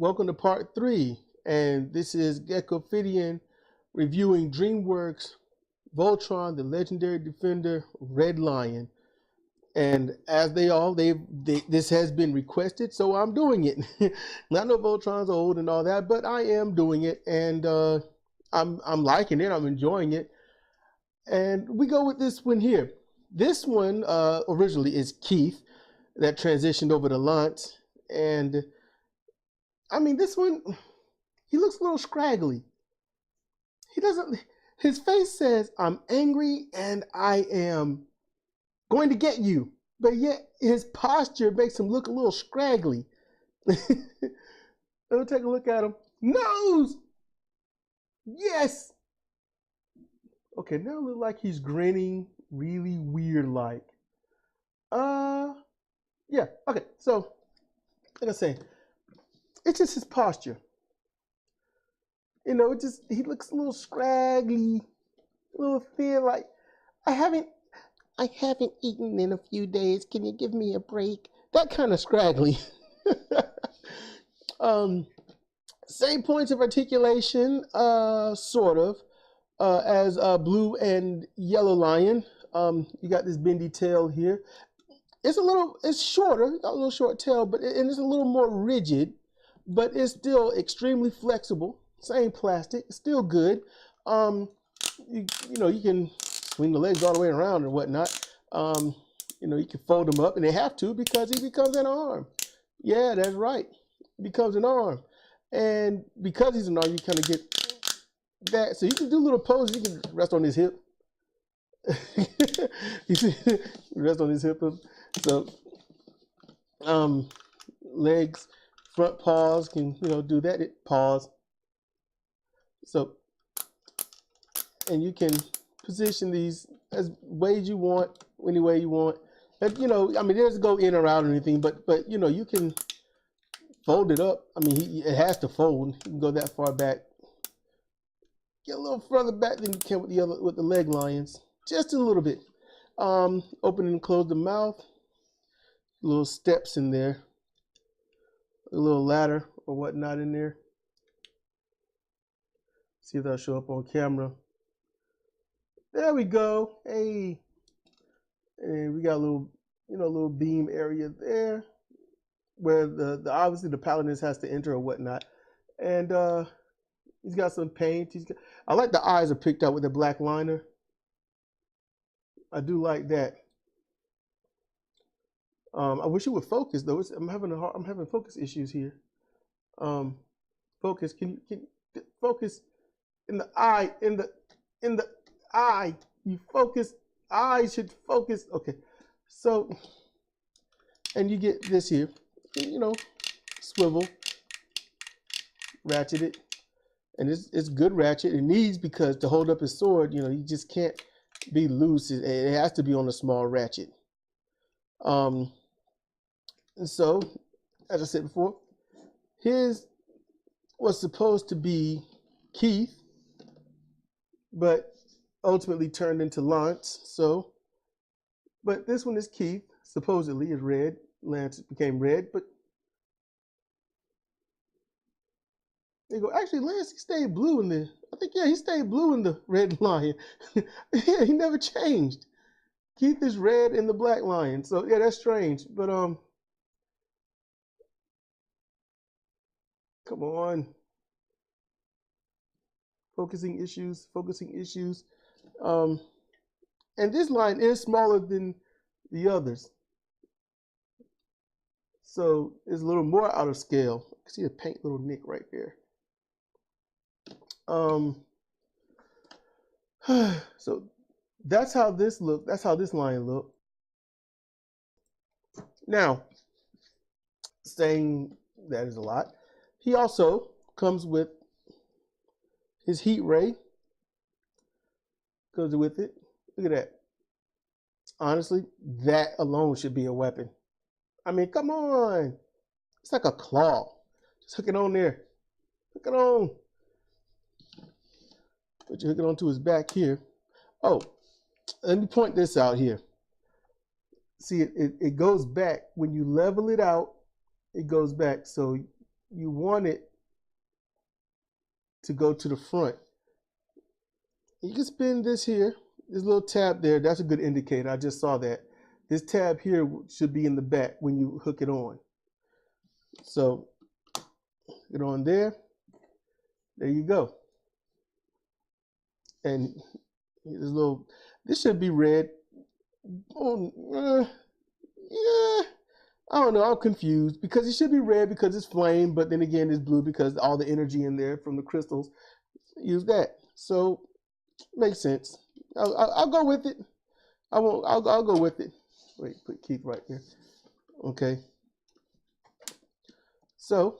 Welcome to part 3, and this is Geckophidian reviewing DreamWorks Voltron the Legendary Defender Red Lion. And as this has been requested, so I'm doing it. I know Voltron's old and all that, but I am doing it, and I'm liking it. I'm enjoying it. And we go with this one here. This one originally is Keith, that transitioned over to Lance, and I mean, this one, he looks a little scraggly. He doesn't, his face says, I'm angry and I am going to get you. But yet his posture makes him look a little scraggly. Let me take a look at him. Nose! Yes! Okay, now it looks like he's grinning really weird like. Yeah, okay, so, like I say, it's just his posture. You know, he looks a little scraggly, a little thin, like, I haven't eaten in a few days. Can you give me a break? That kind of scraggly. Same points of articulation, sort of, as Blue and Yellow Lion. You got this bendy tail here. It's shorter, got a little short tail, and it's a little more rigid. But it's still extremely flexible. Same plastic, still good. You know, you can swing the legs all the way around or whatnot. You know, you can fold them up, and they have to because he becomes an arm. Yeah, that's right. He becomes an arm, and because he's an arm, you kind of get that. So you can do little poses. You can rest on his hip. You can rest on his hip. So, legs. Front paws can, you know, do that. Paws. So, and you can position these as ways you want, any way you want. And, you know, I mean, it doesn't go in or out or anything, but you know, you can fold it up. I mean, it has to fold. You can go that far back. Get a little further back than you can with the leg lions, just a little bit. Open and close the mouth. Little steps in there. A little ladder or whatnot in there. See if that'll show up on camera. There we go. Hey, and we got a little, you know, little beam area there where the obviously the paladin has to enter or whatnot. And he's got some paint. I like the eyes are picked out with the black liner. I do like that. I wish it would focus though. I'm having focus issues here. Focus. Can you focus in the eye? In the eye. You focus. Eye should focus. Okay. So, and you get this here. You know, swivel, ratchet it, and it's good ratchet. It needs because to hold up his sword, you know, you just can't be loose. It has to be on a small ratchet. And so, as I said before, his was supposed to be Keith, but ultimately turned into Lance. So, but this one is Keith, supposedly is red. Lance became red, but they go, actually, Lance, he stayed blue in the, I think, yeah, he stayed blue in the Red Lion. Yeah, he never changed. Keith is red in the Black Lion. So, yeah, that's strange. But, come on. Focusing issues. And this line is smaller than the others. So it's a little more out of scale. I can see the paint little nick right there. So that's how this looked. That's how this line looked. Now, saying that is a lot. He also comes with his heat ray. Goes with it. Look at that. Honestly, that alone should be a weapon. I mean, come on. It's like a claw. Just hook it on there. Hook it on. But you hook it onto his back here. Oh, let me point this out here. See, it goes back. When you level it out, it goes back. So you want it to go to the front. You can spin this here, this little tab there. That's a good indicator. I just saw that. This tab here should be in the back when you hook it on. So get on there. There you go. And this should be red. Oh, yeah, I don't know. I'm confused because it should be red because it's flame, but then again, it's blue because all the energy in there from the crystals. Use that. So makes sense. I'll go with it. I won't. I'll go with it. Wait, put Keith right there. Okay. So,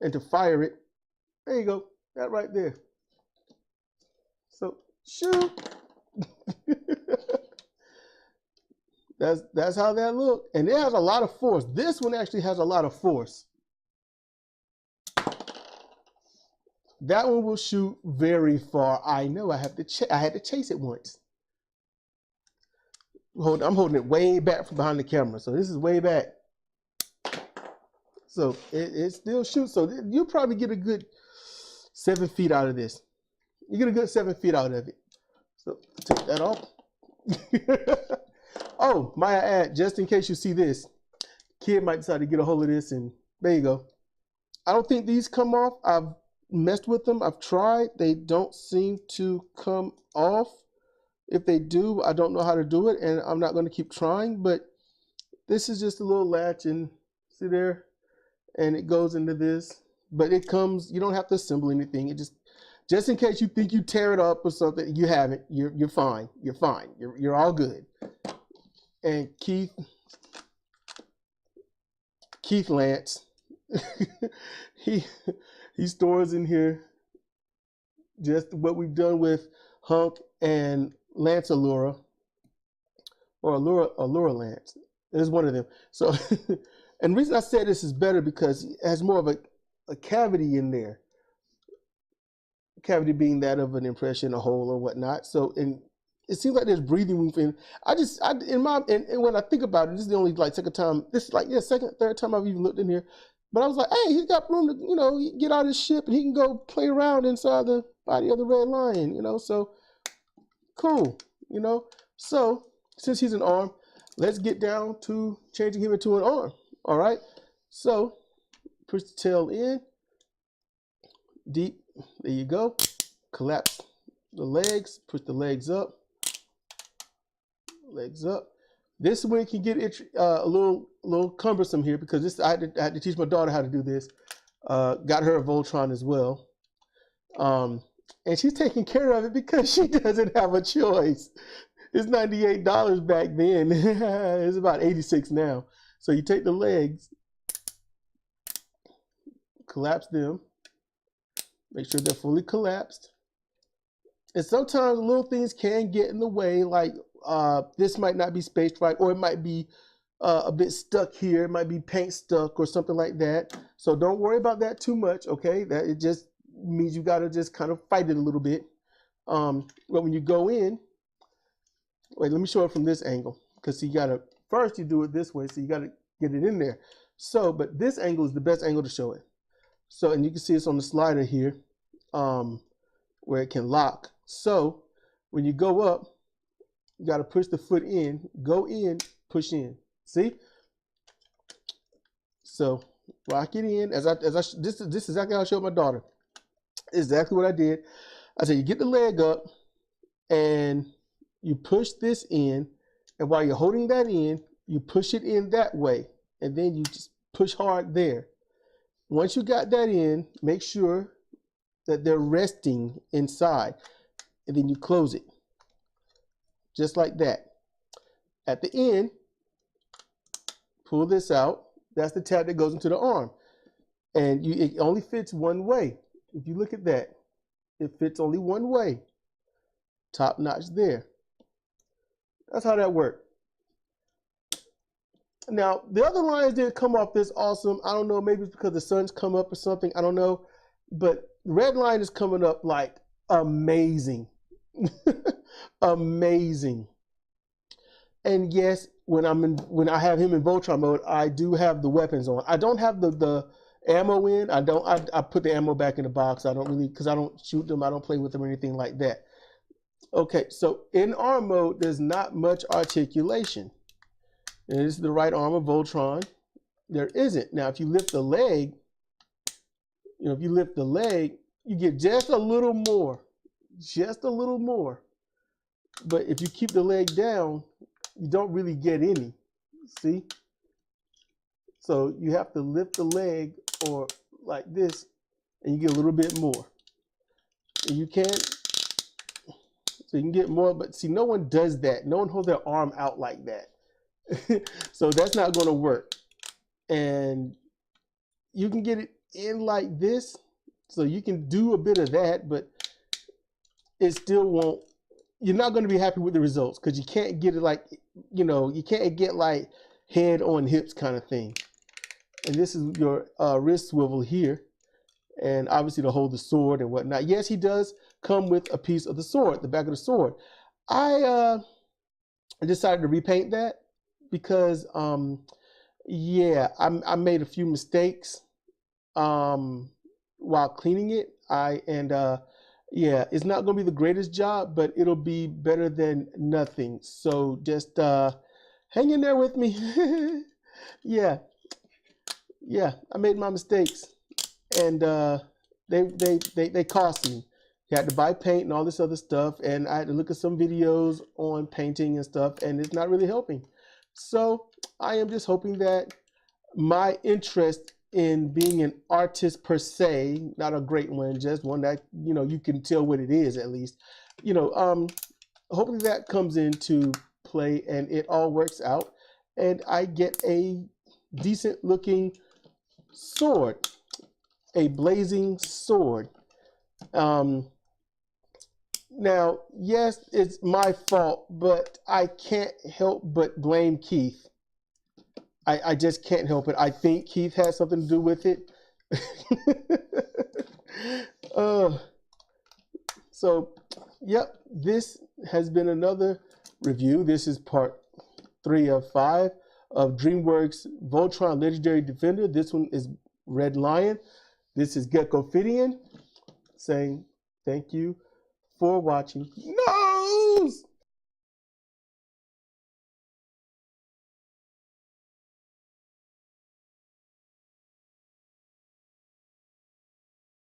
and to fire it, there you go. That right there. So shoot. That's how that looked. And it has a lot of force. This one actually has a lot of force. That one will shoot very far. I know. I had to chase it once. I'm holding it way back from behind the camera. So this is way back. So it still shoots. So you'll probably get a good 7 feet out of this. You get a good 7 feet out of it. So take that off. Oh, might I add, just in case you see this, kid might decide to get a hold of this, and there you go. I don't think these come off. I've messed with them. I've tried. They don't seem to come off. If they do, I don't know how to do it, and I'm not going to keep trying, but this is just a little latch, and see there, and it goes into this, but it comes, you don't have to assemble anything. It just in case you think you tear it up or something, you haven't. You're fine. You're fine. You're all good. And Keith Lance, he stores in here just what we've done with Hunk and Lance Allura, or Allura Lance. There's one of them. So, and the reason I said this is better because it has more of a cavity in there. Cavity being that of an impression, a hole or whatnot. So, it seems like there's breathing room. And when I think about it, this is the only second time. This is second, third time I've even looked in here. But I was like, hey, he's got room to get out of his ship and he can go play around inside the body of the Red Lion. So cool. So since he's an arm, let's get down to changing him into an arm. All right. So push the tail in deep. There you go. Collapse the legs. Push the legs up. Legs up. This one can get a little cumbersome here because I had to teach my daughter how to do this. Got her a Voltron as well, and she's taking care of it because she doesn't have a choice. It's $98 back then. It's about $86 now. So you take the legs, collapse them, make sure they're fully collapsed. And sometimes little things can get in the way, like this might not be spaced right, or it might be a bit stuck here. It might be paint stuck or something like that. So don't worry about that too much, okay? That it just means you got to just kind of fight it a little bit. But when you go in, wait, let me show it from this angle, because first you do it this way, so you got to get it in there. So, but this angle is the best angle to show it. So, and you can see it's on the slider here, where it can lock. So when you go up, you got to push the foot in, go in, push in. See? So rock it in. This is exactly how I showed my daughter. Exactly what I did. I said you get the leg up and you push this in, and while you're holding that in, you push it in that way, and then you just push hard there. Once you got that in, make sure that they're resting inside, and then you close it just like that. At the end, pull this out. That's the tab that goes into the arm, and it only fits one way. If you look at that, it fits only one way. Top notch there. That's how that worked. Now, the other lines didn't come off this awesome. I don't know, maybe it's because the sun's come up or something. I don't know. But the red line is coming up like amazing. Amazing. And yes, when I have him in Voltron mode, I do have the weapons on. I don't have the ammo in. I put the ammo back in the box. I don't really, because I don't shoot them. I don't play with them or anything like that. Okay, so in arm mode, there's not much articulation. And this is the right arm of Voltron. There isn't. Now, if you lift the leg, if you lift the leg, you get just a little more. Just a little more. But if you keep the leg down, you don't really get any. See? So you have to lift the leg or like this, and you get a little bit more. And you can, so you can get more, but see, no one does that. No one holds their arm out like that. So that's not going to work. And you can get it in like this, so you can do a bit of that, but it still won't, you're not going to be happy with the results because you can't get it like, you can't get like head on hips kind of thing. And this is your wrist swivel here, and obviously to hold the sword and whatnot. Yes, he does come with a piece of the sword, the back of the sword. I decided to repaint that because yeah, I made a few mistakes while cleaning it. Yeah, it's not gonna be the greatest job, but it'll be better than nothing. So just hang in there with me. Yeah, I made my mistakes, and they cost me. You had to buy paint and all this other stuff, and I had to look at some videos on painting and stuff, and it's not really helping. So I am just hoping that my interest in being an artist per se, not a great one, just one that you can tell what it is at least. Hopefully that comes into play and it all works out, and I get a decent looking sword, a blazing sword. Now, yes, it's my fault, but I can't help but blame Keith. I just can't help it. I think Keith has something to do with it. So, yep, this has been another review. This is part 3 of 5 of DreamWorks Voltron Legendary Defender. This one is Red Lion. This is Geckophidian saying thank you for watching. Nose!